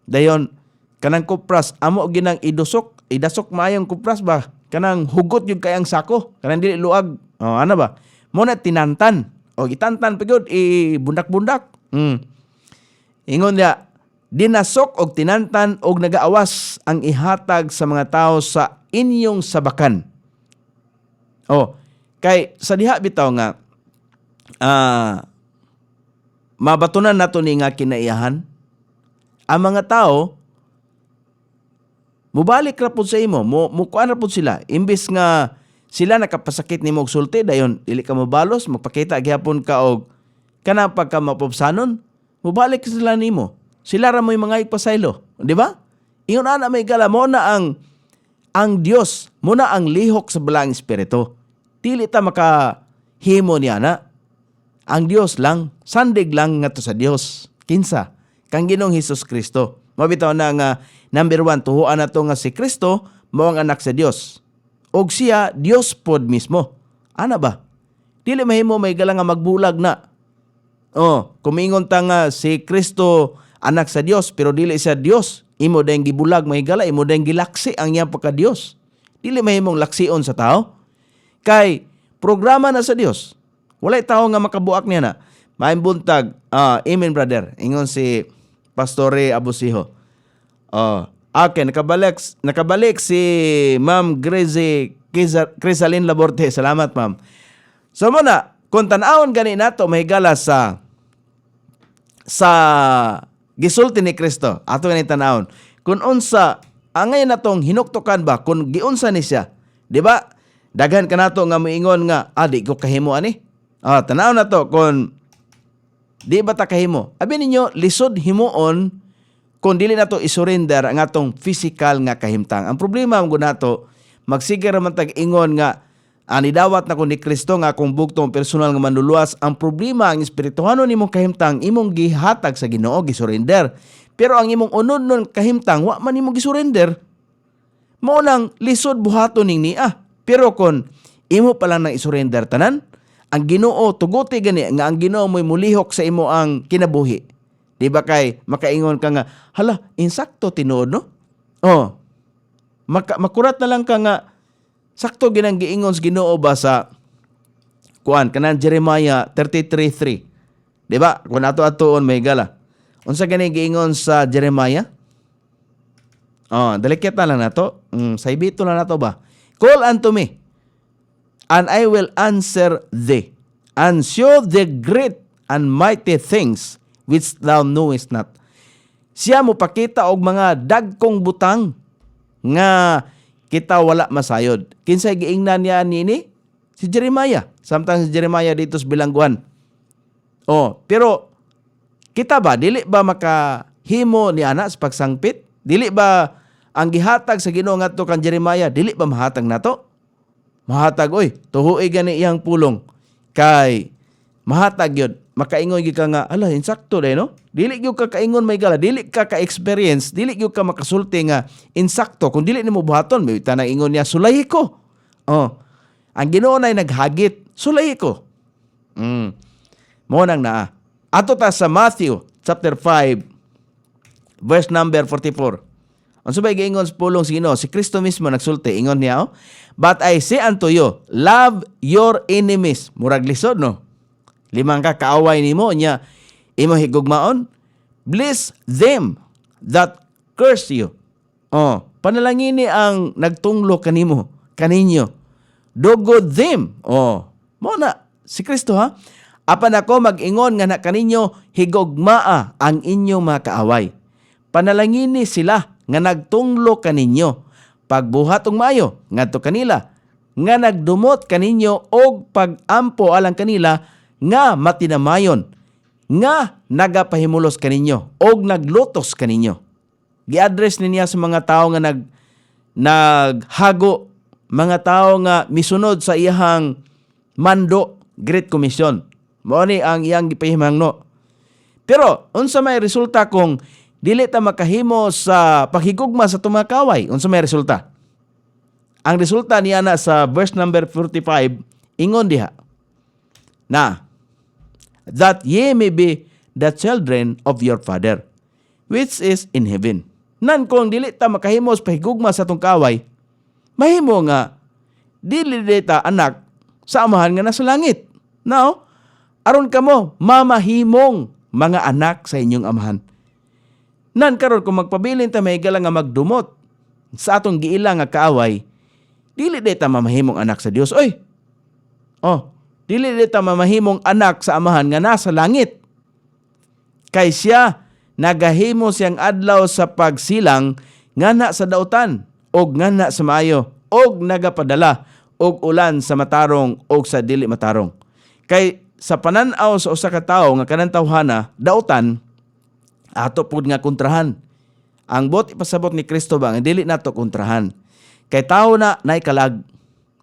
Dayon kanang kupras amo ginang idasok maayong kupras ba? Kanang hugot gyud kay ang sako, kanang dili luag. Ano ba? Mo na tinantan. O itantan pa gyud bundak-bundak. Ingon niya, dinasok og tinantan og nagaawas ang ihatag sa mga tao sa inyong sabakan. Kay sa diha bitaw nga mabatunan nato ni nga kinaiyahan ang mga tao mubalik ra pud sa imo, mukuan ra pud sila imbis nga sila nakapasakit nimo og sulti dayon dili ka mobalos, magpakita gyapon ka og kana pagka mapubsanon, mubalik sila nimo. Sila ra mo'y mga ipasaylo, di ba? Ingon ana may gala mo na ang Dios, mo na ang lihok sa balang espiritu. Dili ta makahimo niya na. ang Dios lang, sandig lang nga to sa Dios. Kinsa? Kang Ginoong Hesus Kristo. Mabitaw na nga, number 1, tuhuan na to nga si Kristo, mao ang anak sa Dios. Og siya, Dios pod mismo. Ana ba? Dili mahimo may gala nga magbulag na. Kumingon ta nga si Kristo anak sa Dios, pero dili siya Dios. Imo dayang gibulag mahigala, imo dayang gilaksi ang iyang pagka-Dios. Dili mahimong laksion sa tao. Kay programa na sa Dios. Walay tao nga makabuak niya na. Maayong buntag, amen brother. Ingon si Pastore Abusiho. Okay, nakabalik si Ma'am Gracie Crisalin Laborte. Salamat, ma'am. So muna, kung tanawon gani nato mahigala sa gisulti ni Kristo, ato gani tanawon. Kung unsa angay natong hinuktukan ba kung giunsa ni siya, di ba? Daghan ka nato nga moingon nga, di ko kahimo ani. Tanaw na to kung di ba ta kahimo. Abi ninyo lisod himuon kung dili nato isurrender ang atong physical nga kahimtang. Ang problema mo nato magsigara man tag ingon nga nidawat na ko ni Kristo nga akong bugtong personal nga manluluwas. Ang problema ang espirituhanon nimong kahimtang imong gihatag sa Ginoo, gisurrender. Pero ang imong unod nun kahimtang wa man imong gisurrender. Mao nang lisod buhaton ning niya. Pero kon imo pa lang nang isurrender tanan, ang Ginoo tuguti gani nga ang Ginoo mo'y mulihok sa imo ang kinabuhi. Di ba kay makaingon ka nga, hala, insakto tinuod no? Makurat na lang ka nga sakto ginang giingon sa Ginoo ba sa kanang Jeremiah 33:3. Di ba? Kung ato-atoon may gala. Unsa gani giingon sa Jeremiah? Dalikit na lang nato. Sa ibito na nato ba? Call unto me, and I will answer thee, and show thee great and mighty things which thou knowest not. Siya mo pakita og mga dagkong butang nga kita wala masayod. Kinsay giingnan niya nini? Si Jeremiah. Samtang si Jeremiah dito sa bilangguan. Pero kita ba dili ba makahimo ni ana sa pagsangpit? Dili ba ang gihatag sa Ginoo ngadto kan Jeremiah, dili ba mahatag nato? Mahatag tuhuy gani iyang pulong. Kay mahatag yun. Makaingon gyud ka nga, ala insakto day no? Dili gyud ka kaingon may gala, dili ka ka-experience, dili gyud ka makasulti nga insakto. Kung dili nimo buhaton, may tanang ingon niya sulahi ko. Ang Ginoo nay naghagit, sulahi ko. Mo nang naa. Ato ta sa Matthew chapter 5 verse number 44. Ang subay giingon sa pulong si Ginoo, si Kristo mismo nagsulti, ingon niya, but I say unto you, love your enemies. Murag lisod no? 5 ka kaaway nimo niya imo higugmaon, bless them that curse you. Panalangini ang nagtunglo kaninyo. Do good them. Mo na si Kristo ha. Apan ako mag-ingon nga na kaninyo higugmaa ang inyong mga kaaway. Panalangini sila nga nagtunglo kaninyo. Pagbuhat og maayo ngadto kanila, nga nagdumot kaninyo og pag-ampo alang kanila, nga matinamayon, nga nagapahimulos kaninyo og naglutos kaninyo. Gi-address niya sa mga tao nga naghago, mga tao nga misunod sa iyang mando, Great Commission. Mao ni ang iyang gipahimangno. Pero unsa may resulta kung dili ta makahimo sa paghigugma sa tumakaway? Unsa may resulta? Ang resulta niya na sa verse number 45, ingon diha na, that ye may be the children of your Father, which is in heaven. Nan kung dili ta makahimo sa paghigugma sa tong kaway, mahimo nga dili ta anak sa amahan nga nasa langit. Now, aron kamo mamahimong mga anak sa inyong amahan. Nan karon kung magpabilin ta mahigala nga magdumot sa atong giila nga kaaway, dili ta mamahimong anak sa Dios. Dili ta mamahimong anak sa amahan nga nasa langit. Kay siya nagahimo siyang adlaw sa pagsilang ngana sa dautan og ngana sa maayo og nagapadala og ulan sa matarong og sa dili matarong. Kay sa panan-aw sa usa ka tawo nga kanang tawhana dautan, ato pud nga kontrahan. Ang bot ipasabot ni Kristo ba nga dili nato kontrahan. Kay tawo na nay kalag.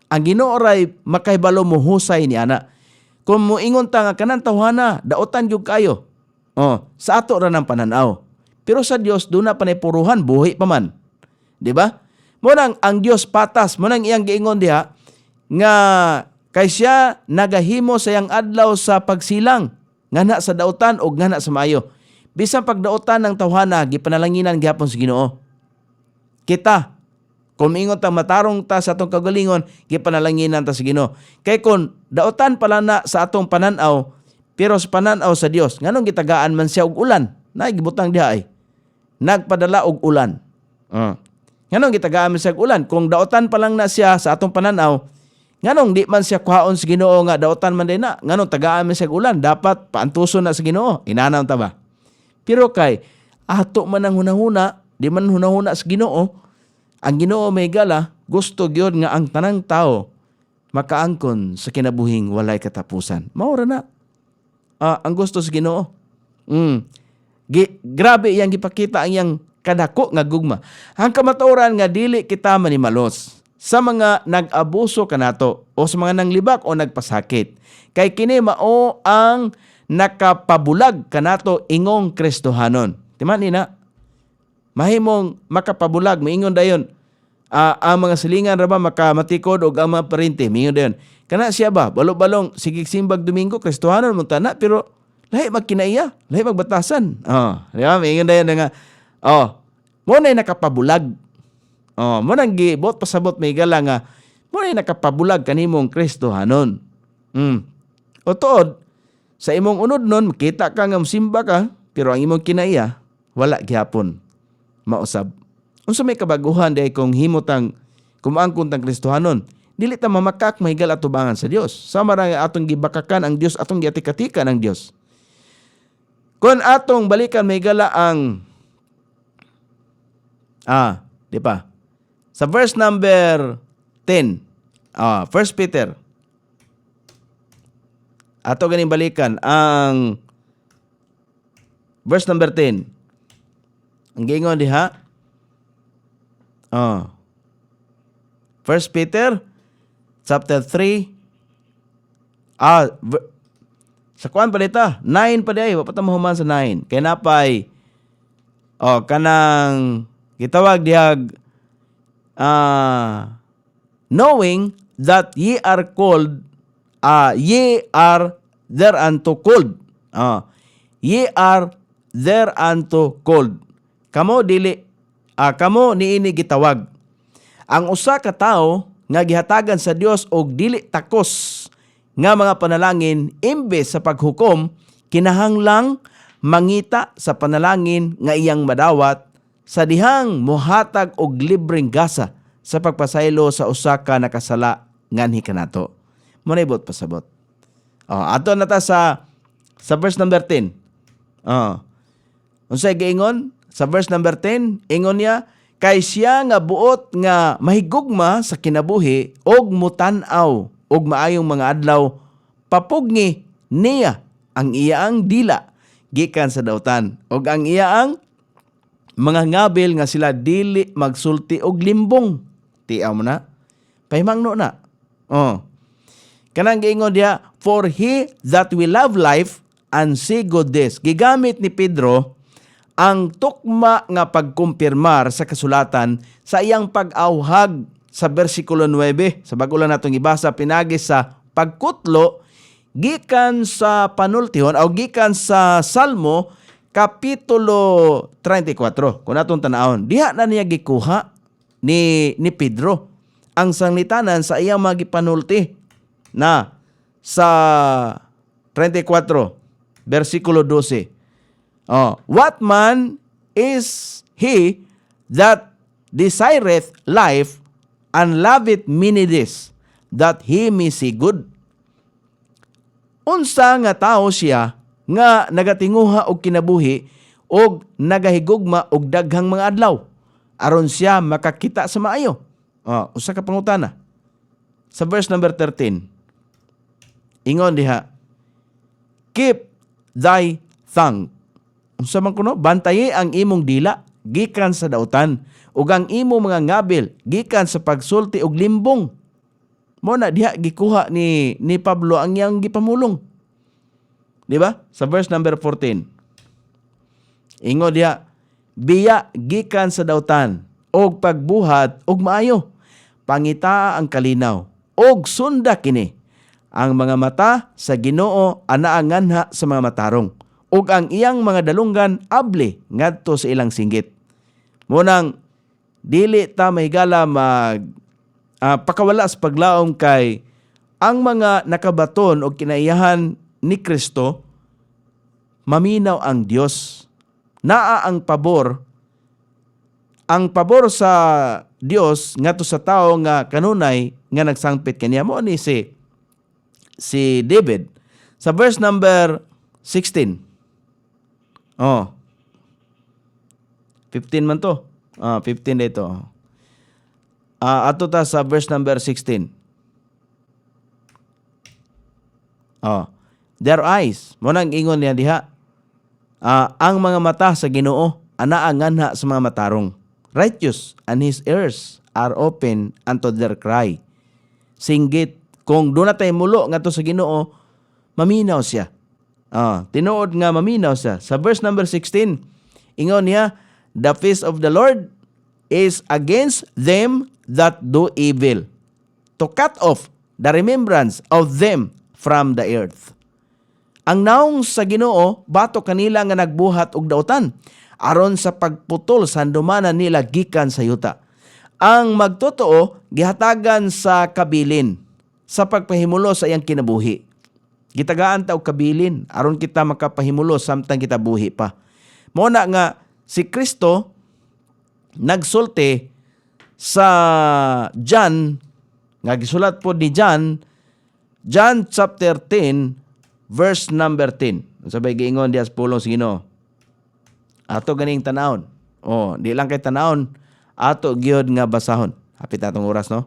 Ang Ginoo ray makahibalo mo husay ni ana. Kung moingon ta nga kanang tawhana, daotan gyud kayo. Sa ato ra ng pananaw. Pero sa Dios do na panay puruhan, buhi pa man. Di ba? Mo nang ang Dios patas, mo nang iyang giingon diha nga kay siya nagahimo sa iyang adlaw sa pagsilang ngana sa daotan o ngana sa maayo. Bisan pagdaotan ng tawhana, gipanalanginan gihapon sa Ginoo. Kita, kung ingon ta matarong ta sa atong kagalingon, gipanalanginan ta sa Ginoo. Kay kun daotan pala na sa atong pananaw, pero sa pananaw sa Dios, nganong gitagaan man siya og ulan? Gibutang diha ay. Nagpadala og ulan. Nganong gitagaan man siya og ulan? Kung daotan pa lang na siya sa atong pananaw, nganong di man siya kuhaon sa Ginoo nga daotan man din na? Nganong tagaan man siya og ulan? Dapat paantuson na sa Ginoo. Inanaw ta ba? Pero kay ato man ang hunahuna, di man hunahuna sa Ginoo. Ang Ginoo may gala, gusto gyud nga ang tanang tao makaangkon sa kinabuhing walay katapusan. Maura na. Ang gusto sa Ginoo. Grabe iyang gipakita ang iyang kadako nga gugma. Ang kamatuoran nga dili kita manimalos sa mga nag-abuso kanato o sa mga nanglibak o nagpasakit. Kay kini mao ang nakapabulag kanato ingong Kristohanon. Timan ina? Mahimong makapabulag, maingon dayon, ang mga silingan ra ba makamatikod o ang mga parente, maingon dayon. Kana siya ba, balo-balong, sigig simbag Domingo, Kristohanon mo tana, pero lahi magkinaiya, lahi magbatasan. Di ba? Maingon dayon nga, mo na'y nakapabulag. Mo nang gibot pasabot may gala nga, mo na'y nakapabulag kanimong Kristohanon. O tuod, sa imong unod nun, makita ka nga simba ka, pero ang imong kinaiya, wala gihapon mausab. Unsa may kabaguhan day kung himotang kumaangkon tang Kristohanon, dili ta mamakak mahigal atubangan sa Dios. Sama ra nga atong gibakakan ang Dios, atong giatikatikan ang Dios. Kung atong balikan mahigala ang di ba? Sa verse number 10. 1 Peter. Ato ganing balikan ang verse number 10. Ang giingon diha. 1 Peter chapter 3. Sa kuan pa dita, 9 pa di, wa pa ta mahuman sa 9. Kay napay kanang gitawag dihag knowing that ye are called, ye are thereunto called. Ye are thereunto called. Kamo niini gitawag. Ang usa ka tawo nga gihatagan sa Dios og dili takos nga mga panalangin imbes sa paghukom, kinahanglang mangita sa panalangin nga iyang madawat sa dihang mohatag og libreng gasa sa pagpasaylo sa usa ka nakasala nganhi kanato. Munibot pasabot. Ato na ta sa verse number 10. Unsay giingon? Sa verse number 10, ingon niya, kay siya nga buot nga mahigugma sa kinabuhi og mutan-aw og maayong mga adlaw, papugni niya ang iyaang dila gikan sa dautan og ang iyaang mga ngabil nga sila dili magsulti og limbong. Tiaw mo na? Pahimangno na. Kanang giingon diha, for he that will love life and see good days. Gigamit ni Pedro ang tukma nga pagkumpirmar sa kasulatan sa iyang pag-awhag sa versikulo 9. Sa bago lang natong ibasa, pinagi sa pagkutlo, gikan sa panultihon o gikan sa Salmo, Kapitulo 34. Kung natong tanahon, diha na niya gikuha ni Pedro ang sanglitanan sa iyang mga gipanulti na sa 34, versikulo 12. What man is he that desireth life and loveth many days, that he may see good? Unsa nga tao siya nga nagatinguha og kinabuhi og nagahigugma og daghang mga adlaw aron siya makakita sa maayo? Usa ka pangutana. Sa verse number 13, ingon diha, keep thy tongue. Unsa man kuno? Bantayi ang imong dila gikan sa dautan ug ang imong mga ngabil gikan sa pagsulti og limbong. Mo na diha gikuha ni Pablo ang iyang gipamulong. Di ba? Sa verse number 14. Ingo diha, biya gikan sa dautan og pagbuhat og maayo. Pangita ang kalinaw og sunda kini. Ang mga mata sa Ginoo anaanganha sa mga matarong ug ang iyang mga dalunggan able ngadto sa ilang singgit. Munang dili ta mahigala pakawala sa paglaom kay ang mga nakabaton o kinaiyahan ni Kristo, maminaw ang Dios. Naa ang pabor sa Dios ngadto sa tao nga kanunay nga nagsangpit kaniya. Mo ni si David sa verse number 16. 15 man to. 15 dito. Ato ta sa verse number 16. Their eyes, mo nang ingon niya diha. Ang mga mata sa Ginoo anaanganha sa mga matarong. Righteous and his ears are open unto their cry. Singgit kung doon na tayo mulo nga to sa Ginoo, maminaw siya. Tinuod nga maminaw siya. Sa verse number 16, ingon niya, the face of the Lord is against them that do evil, to cut off the remembrance of them from the earth. Ang naong sa Ginoo bato kanila nga nagbuhat og dautan aron sa pagputol sa handumanan nila gikan sa yuta. Ang magtotoo gihatagan sa kabilin sa pagpahimulo sa iyang kinabuhi. Gitagaan ta og kabilin aron kita makapahimulo samtang kita buhi pa. Mao na nga si Kristo nagsulti sa John, nga gisulat po ni John chapter 10 verse number 10. Sabay giingon dias pulong sa Ginoo. Ato ganing tanawon. Di lang kay tanawon, ato gyud nga basahon. Hapit atong oras, no?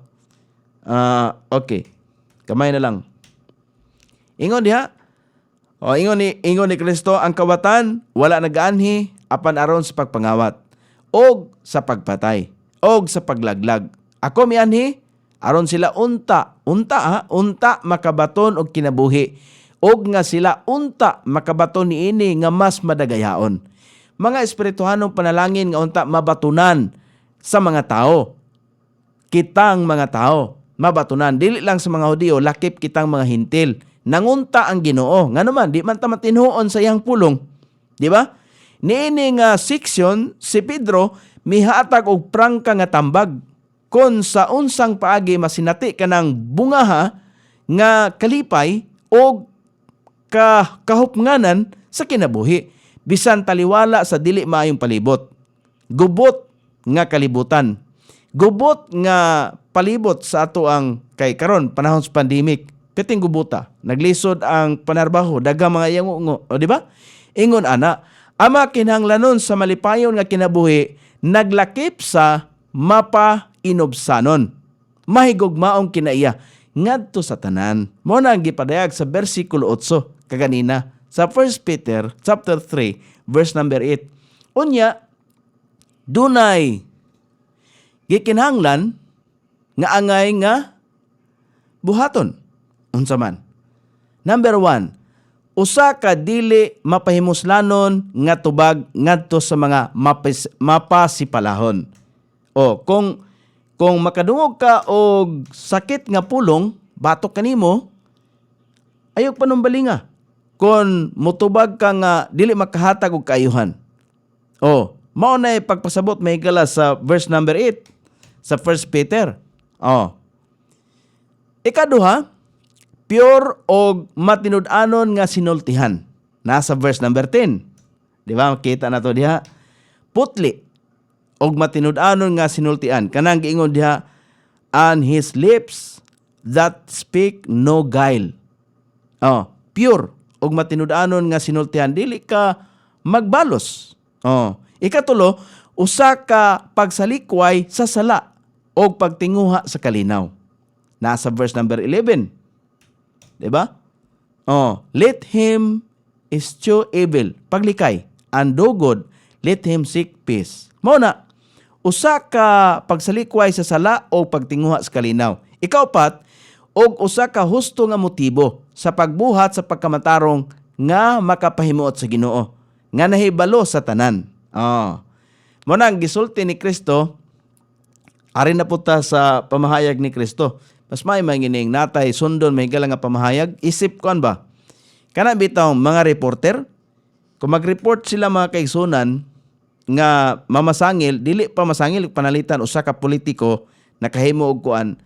Okay. Kamay na lang. Ingon diha. Ingon ni Kristo, ang kawatan wala nagaanhi apan aron sa pagpangawat, og sa pagpatay, og sa paglaglag. Ako mianhi aron sila unta makabaton og kinabuhi, og nga sila unta makabaton niini nga mas madagayaon. Mga espirituhanong panalangin nga unta mabatunan sa mga tao. Kitang mga tao mabatunan, dili lang sa mga Hudiyo, lakip kitang mga hintil. Nangunta ang Ginoo. Nga naman, di man ta matinhuon sa iyang pulong. Di ba? Niini nga section, si Pedro, mihatag og prangka nga tambag. Kung sa unsang paagi masinati ka ng bungaha nga kalipay o kahupnganan sa kinabuhi. Bisan taliwala sa dili maayong palibot. Gubot nga kalibutan. Gubot nga palibot sa ato ang kay karon panahon sa pandemic. Kating gubuta, naglisod ang panarbaho, daghang mga iyang ungo, o di ba? Ingon ana, ama kinahanglanon sa malipayon nga kinabuhi, naglakip sa mapainobsanon. Mahigugmaong kinaiya ngadto sa tanan. Mao na ang gipadayag sa bersikulo 8 kaganina sa 1 Peter chapter 3 verse number 8. Unya, dunay gikinahanglan nga angay nga buhaton. Unsa man. Number 1, usa ka dili mapahimuslanon nga tubag ngadto sa mga mapasipalahon. Kung makadungog ka og sakit nga pulong, batok kanimo, ayog panumbalinga. Kung mutubag ka nga dili makahatag og kaayuhan. Mao na pagpasabot mahigala sa verse number 8 sa 1 Peter. Ikaduha, pure og matinud-anon nga sinultihan. Nasa verse number 10. Di ba? Makita na to diha. Putli og matinud-anon nga sinultian. Kanang giingon diha, and his lips that speak no guile. Pure og matinud-anon nga sinultihan. Dili ka magbalos. Ikatulo, usa ka pagsalikway sa sala og pagtinguha sa kalinaw. Nasa verse number 11. Diba? Let him eschew evil, paglikay, and do good, let him seek peace. Mao na, usa ka pagsalikway sa sala o pagtinguha sa kalinaw. Ikaapat, og usa ka husto nga motibo sa pagbuhat sa pagkamatarong nga makapahimuot sa Ginoo nga nahibalo sa tanan. Mo nang gisulti ni Kristo, ari na puta sa pamahayag ni Kristo. Mas may mangining natay sundon may gala nga pamahayag, isip kon ba? Kana bitaw mga reporter, kung mag-report sila mga kaigsunan nga mamasangil, dili pa masangil panalitan usa ka politiko nakahimo og kuan,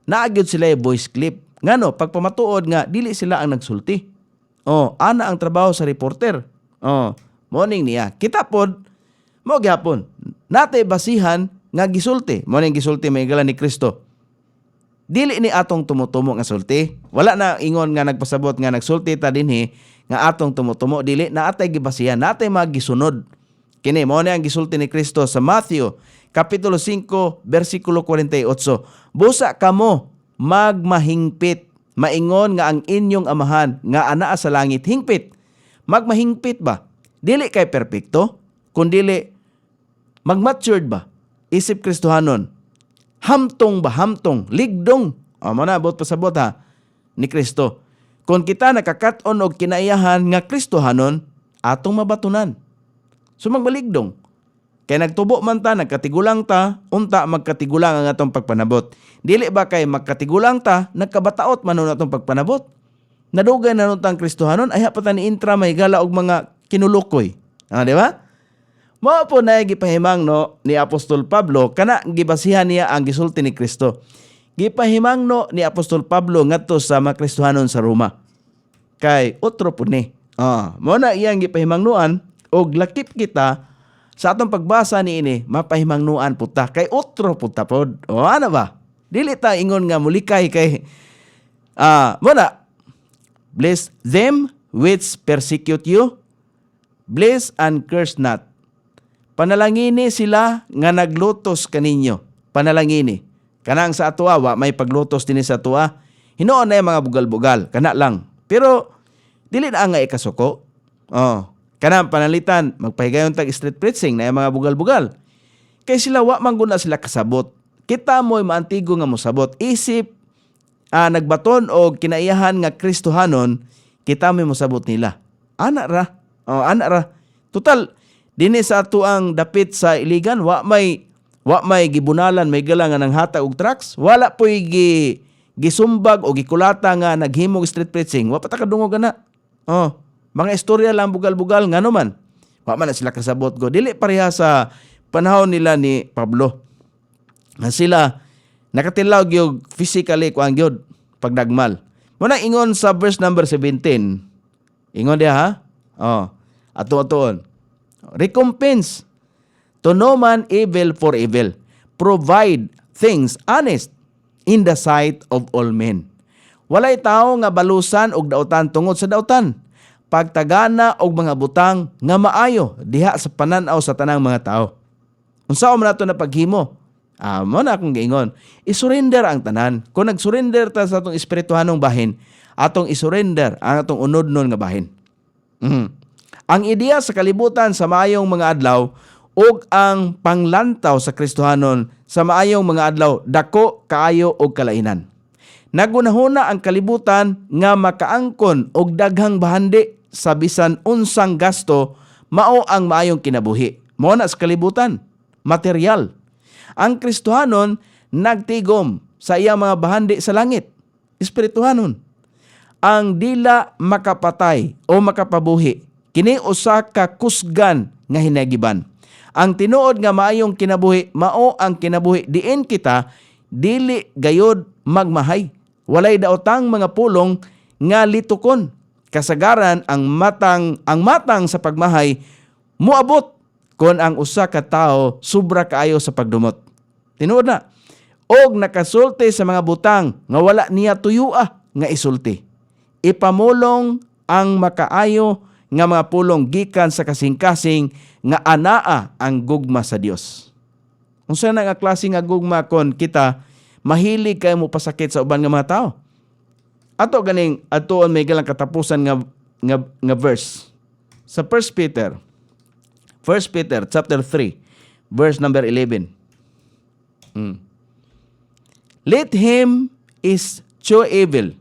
naagyod sila yung voice clip. Ngano, pag pamatuod nga, dili sila ang nagsulti. Ana ang trabaho sa reporter. Morning niya. Kita pod, mo gyapon. Natay basihan nga gisulti. Morning gisulti may gala ni Kristo. Dili ni atong tumutumo nga sulti. Wala na ingon nga nagpasabot nga nagsulti ta dinhi nga atong tumutumo. Dili na atay gibasihan, natay magisunod. Kini mo ni ang gisulti ni Kristo sa Matthew Kapitulo 5, versikulo 48. Busa kamo magmahingpit, maingon nga ang inyong amahan nga anaa sa langit hingpit. Magmahingpit ba? Dili kay perpekto, kundili magmatured ba? Isip Kristohanon. Hamtong ba? Hamtong. Ligdong. Mo na, bot pasabot ha, ni Kristo. Kung kita nakakaton og kinaiyahan nga Kristohanon, atong mabatunan. So magmaligdong. Kaya nagtubo man ta, nagkatigulang ta, unta magkatigulang ang atong pagpanabot. Dili ba kay magkatigulang ta, nagkabataot man nun atong pagpanabot. Nadugay na nun tang Kristohanon, ay hapatan ni intra may gala og mga kinulukoy. Di ba? Mao po na gipahimang no ni Apostol Pablo, kana gibasihan niya ang gisulti ni Kristo. Gipahimang no ni Apostol Pablo ngadto sa mga Kristohanon sa Roma. Kay otro po ni. Mao na iyang gipahimangnuan og lakip kita sa atong pagbasa ni ini, mapahimangnuan puta kay otro puta pod. Ano ba? Dili ta ingon nga mulikay kay muna. Bless them which persecute you. Bless and curse not. Panalangini sila nga naglutos kaninyo. Panalangini. Kanang sa atua, may paglutos din sa atua. Hinoon na yung mga bugal-bugal. Kana lang. Pero, dili na nga ikasuko. Kanang panalitan, magpahigayon tag street preaching na yung mga bugal-bugal. Kaya sila, mangguna sila kasabot. Kita mo'y maantigo nga mosabot. Isip, nagbaton o kinaiyahan nga Kristohanon, kita mo'y mosabot nila. Ana ra. Total, dini sa ato ang dapit sa iligan, wa may gibunalan, may galangan ng hatag og trucks, wala po'y gisumbag o gikulata nga naghimog street preaching, wa pa ta kadungog na. Mga istorya lang bugal-bugal nga naman. Wa man na sila kasabot go. Dili pareha sa panahon nila ni Pablo. Nga sila nakatilaw gyud physically ko ang gyud pagdagmal. Muna ingon sa verse number 17. Ingon dia ha? Ato-atoon. Recompense to no man evil for evil. Provide things honest in the sight of all men. Walay tao nga balusan og dautan tungod sa dautan. Pagtagana og mga butang nga maayo diha sa pananaw sa tanang mga tao. Unsa man nato na paghimo? Mo na akong giingon. I-surrender ang tanan. Kung nag-surrender ta sa atong espirituhanong bahin, atong i-surrender ang atong unodnon nga bahin. Ang ideya sa kalibutan sa maayong mga adlaw ug ang panglantaw sa Kristohanon sa maayong mga adlaw dako kaayo og kalainan. Nagunahuna ang kalibutan nga makaangkon og daghang bahandi sa bisan unsang gasto mao ang maayong kinabuhi. Mao na sa kalibutan, material. Ang Kristohanon nagtigom sa iyang mga bahandi sa langit, espirituhanon. Ang dila makapatay o makapabuhi kini usa ka kusgan nga hinagiban. Ang tinuod nga maayong kinabuhi mao ang kinabuhi diin kita dili gayod magmahay. Walay daotang mga pulong nga litukon. Kasagaran ang matang sa pagmahay moabot kon ang usa ka tawo sobra kaayo sa pagdumot. Tinuod na. Og nakasulti sa mga butang nga wala niya tuyua nga isulti. Ipamulong ang makaayo nga mga pulong gikan sa kasing-kasing nga anaa ang gugma sa Dios. Unsa na nga klase nga gugma kon kita mahilig kay mo pasakit sa uban nga mga tao? Ato ganing atoon may galang katapusan nga verse sa 1 Peter chapter 3 verse number 11. Let him is eschew evil.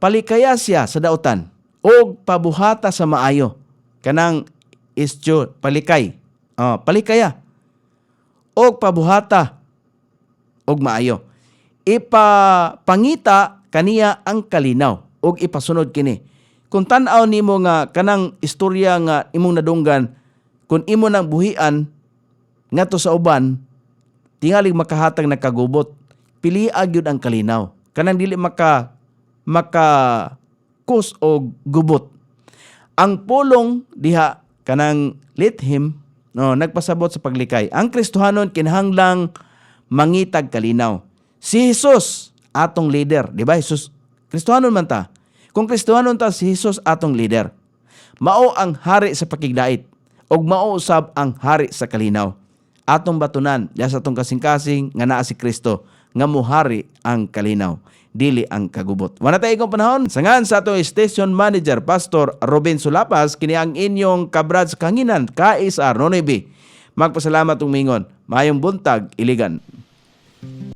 Palikaya siya sa dautan og pabuhata sa maayo. Kanang eschew, palikay. Palikaya. Og pabuhata og maayo. Ipapangita kaniya ang kalinaw og ipasunod kini. Kung tan-aw nimo nga kanang istorya nga imong nadunggan, kung imo nang buhian ngadto sa uban, tingali makahatag na kagubot. Pili agyud ang kalinaw. Kanang dili kus og gubot. Ang pulong diha kanang lithim nagpasabot sa paglikay. Ang Kristohanon kinahanglang mangitag kalinaw. Si Jesus atong leader, di ba? Jesus Kristohanon man ta. Kung Kristohanon ta, si Jesus atong leader. Mao ang hari sa pakigdait og mao usab ang hari sa kalinaw. Atong batunan diha sa atong kasing-kasing nga naa si Kristo nga muhari ang kalinaw, dili ang kagubot. Wala tayo ikong panahon. Sangan sa atong station manager, Pastor Robin Sulapas, kini ang inyong kabrad sa kanginan, KSR Nonoy B. Magpasalamat umingon. Mayong buntag, Iligan.